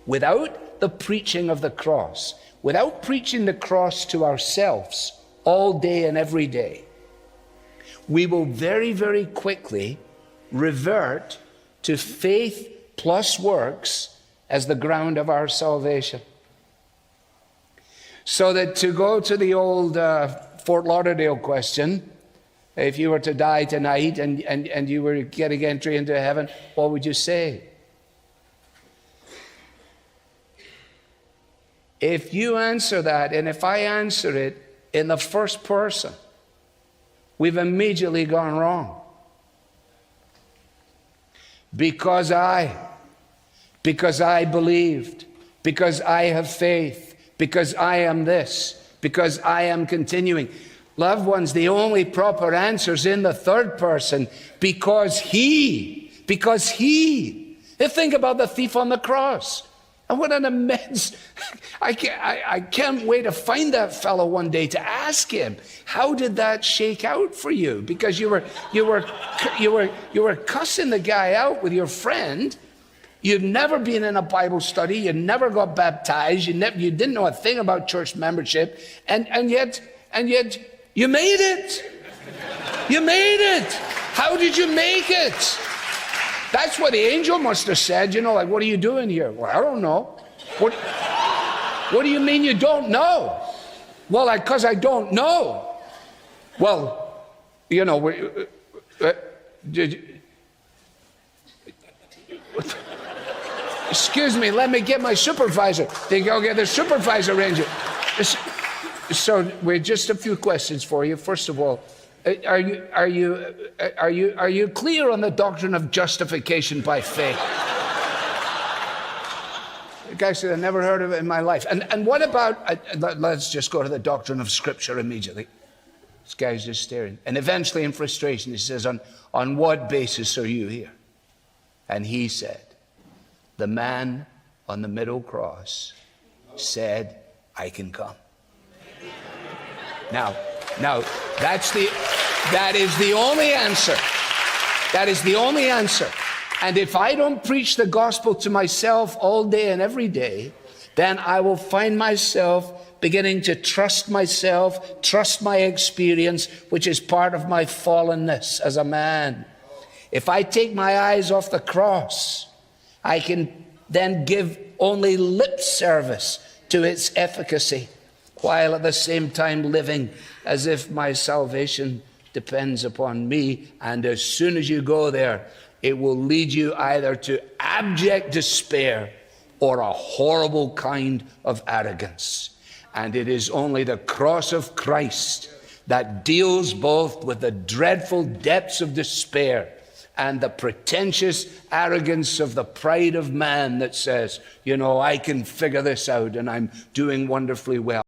without the preaching of the cross, without preaching the cross to ourselves all day and every day, we will very, very quickly revert to faith plus works as the ground of our salvation. So that, to go to the old Fort Lauderdale question, if you were to die tonight and you were getting entry into heaven, what would you say? If you answer that, and if I answer it in the first person, we've immediately gone wrong. Because I believed, because I have faith, because I am this, because I am continuing. Loved ones, the only proper answer is in the third person, because he. Think about the thief on the cross. And what an immense, I can't wait to find that fellow one day to ask him, how did that shake out for you? Because you were cussing the guy out with your friend. You've never been in a Bible study. You never got baptized. You didn't know a thing about church membership. And yet you made it. You made it. How did you make it? That's what the angel must have said, like, what are you doing here? Well, I don't know. What do you mean you don't know? Well, because I don't know. Well, excuse me, let me get my supervisor. They go get the supervisor ranger. So, just a few questions for you. First of all, are you clear on the doctrine of justification by faith? The guy said, I never heard of it in my life. And what about, let's just go to the doctrine of Scripture immediately. This guy's just staring. And eventually, in frustration, he says, on what basis are you here? And he said, the man on the middle cross said, I can come. Now, that is the only answer. That is the only answer. And if I don't preach the gospel to myself all day and every day, then I will find myself beginning to trust myself, trust my experience, which is part of my fallenness as a man. If I take my eyes off the cross, I can then give only lip service to its efficacy, while at the same time living as if my salvation depends upon me. And as soon as you go there, it will lead you either to abject despair or a horrible kind of arrogance. And it is only the cross of Christ that deals both with the dreadful depths of despair and the pretentious arrogance of the pride of man that says, I can figure this out and I'm doing wonderfully well.